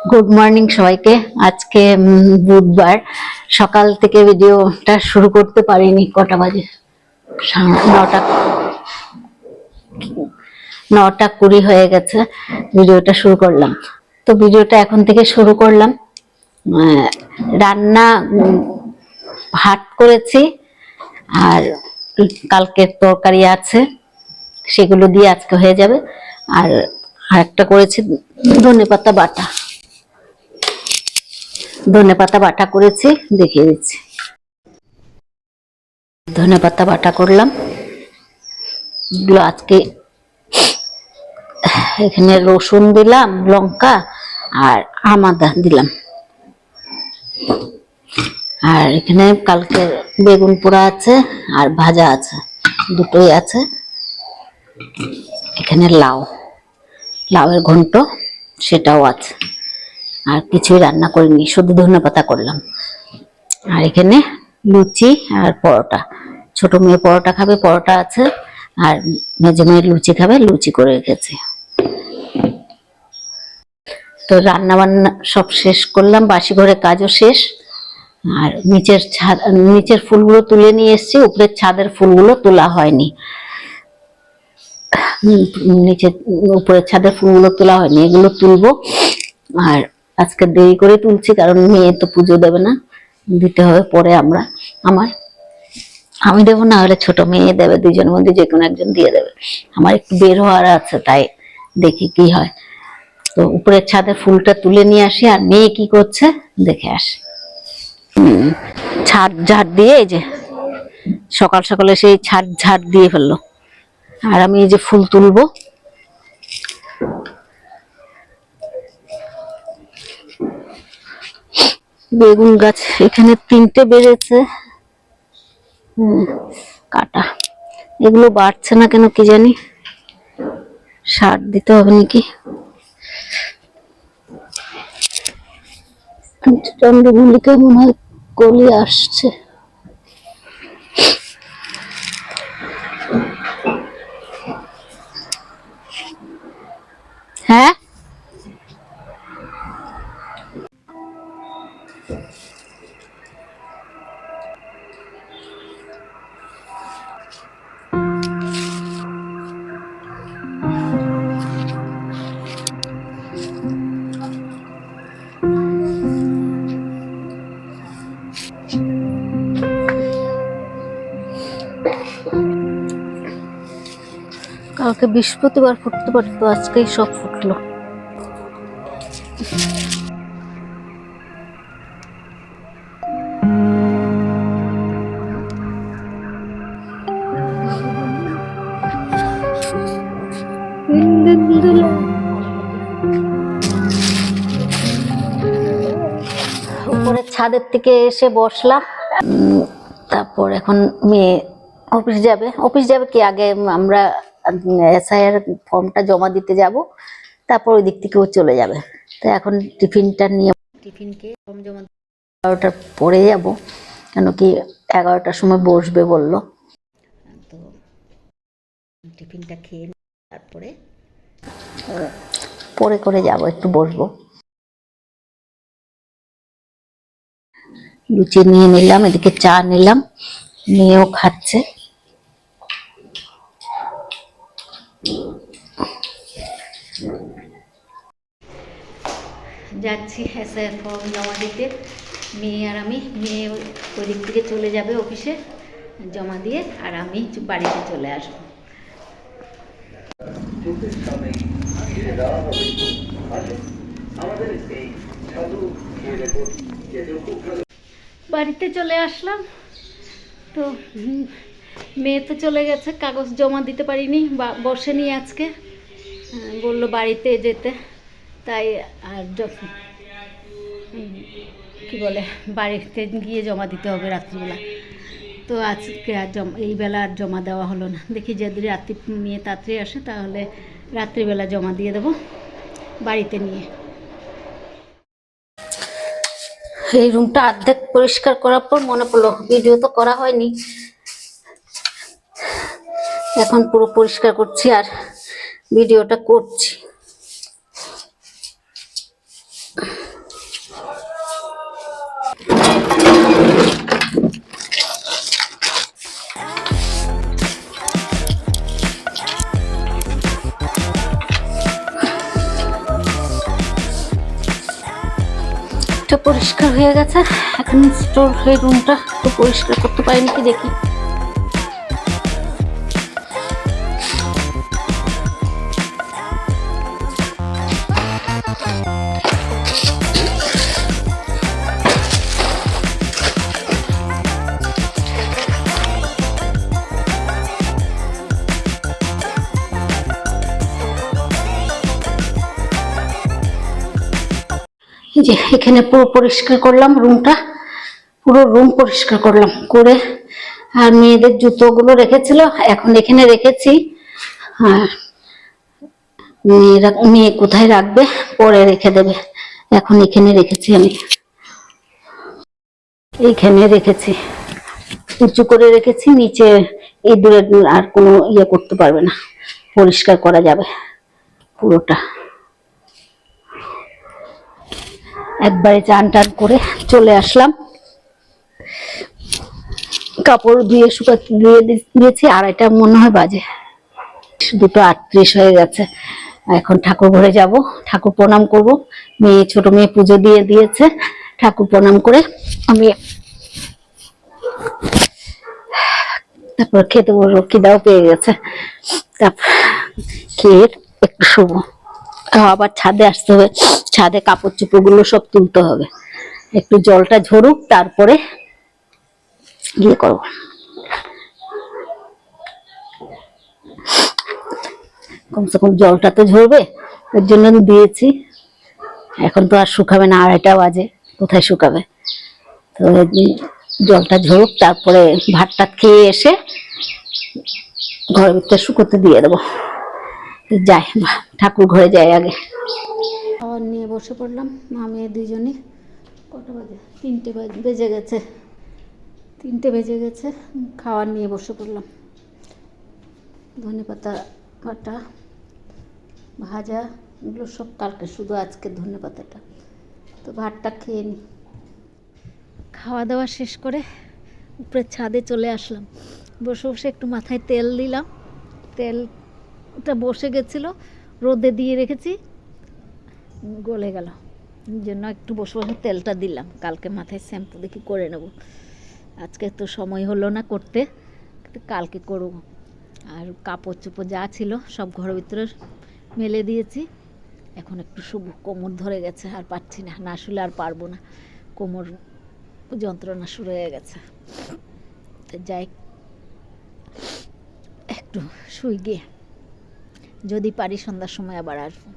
Good morning সবাইকে। আজকে বুধবার সকাল থেকে ভিডিওটা শুরু করতে পারিনি। কটা বাজে? 9:20 হয়ে গেছে ভিডিওটা শুরু করলাম। তো ভিডিওটা এখন থেকে শুরু করলাম। রান্না ভাত করেছি আর কালকের তরকারি আছে, সেগুলো দিয়ে আজকে হয়ে যাবে। আর একটা করেছি ধনেপাতা বাটা করেছি, দেখিয়ে দিচ্ছি। ধনেপাতা বাটা করলাম আজকে। এখানে রসুন দিলাম, লঙ্কা আর আদা দিলাম। আর এখানে কালকে বেগুন পোড়া আছে আর ভাজা আছে, দুটোই আছে। এখানে লাউয়ের ঘন্ট, সেটাও আছে। আর কিছুই রান্না করিনি, শুধু ধনেপাতা করলাম। আর এখানে লুচি আর পরোটা। ছোট মেয়ে পরোটা খাবে, পরোটা আছে। আর মেজো মেয়ে লুচি খাবে, লুচি করে রেখেছি। তো রান্না বান্না সব শেষ করলাম, বাসি ঘরের কাজও শেষ। আর নিচের ফুলগুলো তুলে নিয়ে এসেছি, উপরের ছাদের ফুলগুলো তোলা হয়নি। উপরের ছাদের ফুলগুলো তোলা হয়নি, এগুলো তুলবো। আর আজকে দেরি করে তুলছি, কারণ মেয়ে তো পুজো দেবে না, দিতে হবে পরে। আমি দেবো না, হলে ছোট মেয়ে দেবে, দুজনের মধ্যে যে কোনো একজন দিয়ে দেবে। আমার একটু বের হওয়ার আছে, তাই দেখি কি হয়। তো উপরের ছাদে ফুলটা তুলে নিয়ে আসি, আর মেয়ে কি করছে দেখে আসি। ছাদ ঝাড় দিয়ে, এই যে সকাল সকালে সেই ছাদ ঝাড় দিয়ে ফেললো। আর আমি এই যে ফুল তুলবো। বেগুন গাছ এখানে 3টে বেড়েছে, কাটা। এগুলো বাড়ছে না কেন কি জানি, সার দিতে হবে নাকি। চন্দ্রমল্লিকা মনে হয় কলি আসছে। হ্যাঁ, কালকে বৃহস্পতিবার ফুটতে পারতো, আজকেই সব ফুটলো। উপরে ছাদের থেকে এসে বসলাম। তারপর এখন মেয়ে অফিস যাবে কি আগে আমরা এসআইআর ফর্মটা জমা দিতে যাব, তারপর ওই দিক থেকে ও চলে যাবে। তো এখন টিফিনটা নিয়ে, টিফিনকে ফর্ম জমা 11টার পরে যাব, কেন কি 11টার সময় বসবে বললো। তো টিফিনটা খেয়ে তারপরে পরে করে যাব, একটু বসবো। লুচি নিয়ে নিলাম, এদিকে চা নিলাম, মেয়েও খাচ্ছে। যাচ্ছি এসআইআর ফর্ম জমা দিতে, মেয়ে আর আমি। মেয়ে ওই দিক থেকে চলে যাবে অফিসে জমা দিয়ে, আর আমি বাড়িতে চলে আসবো। বাড়িতে চলে আসলাম। তো মেয়ে তো চলে গেছে, কাগজ জমা দিতে পারিনি, বসেনি আজকে, বললো বাড়িতে যেতে। তাই আর কি বলে, বাড়িতে গিয়ে জমা দিতে হবে রাত্রিবেলা। তো আজকে আর এই বেলা আর জমা দেওয়া হলো না। দেখি যদি রাত্রি মেয়ে তাড়াতাড়ি আসে, তাহলে রাত্রিবেলা জমা দিয়ে দেবো বাড়িতে নিয়ে। এই রুমটা অর্ধেক পরিষ্কার করার পর মনে পড়লো ভিডিও তো করা হয়নি। এখন পুরো পরিষ্কার করছি আর ভিডিওটা করছি। এটা পরিষ্কার হয়ে গেছে। এখন স্টোর হয়ে রুমটা তো পরিষ্কার করতে পারিনি, কি দেখি। এই যে এখানে পুরো পরিষ্কার করলাম রুমটা, পুরো রুম পরিষ্কার করলাম করে, আর মেয়েদের জুতোগুলো রেখেছিল এখন এখানে রেখেছি। আর মেয়ে কোথায় রাখবে পরে রেখে দেবে, এখন এখানে রেখেছি, আমি এইখানে রেখেছি, উঁচু করে রেখেছি। নিচে এই দূরে আর কোনো ইয়ে করতে পারবে না, পরিষ্কার করা যাবে পুরোটা। একবারে চান টান করে চলে আসলাম, কাপড় ধুয়ে শুকাতে দিয়েছি। 2:30 মনে হয় বাজে, 2:38 হয়ে গেছে। এখন ঠাকুর ঘরে যাব, ঠাকুর প্রণাম করব। মেয়ে, ছোট মেয়ে পুজো দিয়ে দিয়েছে, ঠাকুর প্রণাম করে আমি তারপর খেতে বলবো, খিদাও পেয়ে গেছে। তারপর খেয়ে একটু শুবো, আবার ছাদে আসতে হবে, ছাদে কাপড় চোপড় গুলো সব তুলতে হবে। একটু জলটা ঝরুক তারপরে গিয়ে করবো। কমসে কম জলটা তো ঝরবে, এর জন্য দিয়েছি। এখন তো আর শুকাবে না, 2:30 বাজে, কোথায় শুকাবে। তো জলটা ঝরুক, তারপরে ভাত টাত খেয়ে এসে ঘরের ভিতরে শুকোতে দিয়ে দেবো। যাই, ঠাকুর ঘরে যাই আগে। খাবার নিয়ে বসে পড়লাম, মা মেয়ে দুজনে। কটা বাজে? 3টে বেজে গেছে, 3টে বেজে গেছে। খাবার নিয়ে বসে পড়লাম। ধনেপাতা বাটা, ভাজা, এগুলো সব কালকে, শুধু আজকে ধনেপাতাটা। তো ভাতটা খেয়ে নিই। খাওয়া দাওয়া শেষ করে উপরে ছাদে চলে আসলাম। বসে বসে একটু মাথায় তেল দিলাম। তেলটা বসে গেছিল, রোদে দিয়ে রেখেছি, গলে গেল, এই জন্য একটু বসে বসে তেলটা দিলাম। কালকে মাথায় শ্যাম্পু দেখি করে নেব, আজকে তো সময় হলো না করতে, কালকে করব। আর কাপড় চোপড় যা ছিল সব ঘরের ভিতরে মেলে দিয়েছি। এখন একটু শুভ, কোমর ধরে গেছে, আর পারছি না, না শুলে আর পারবো না, কোমর যন্ত্রণা শুরু হয়ে গেছে। তো যাই, একটু শুই গিয়ে, যদি পারি সন্ধ্যার সময় আবার আসবো।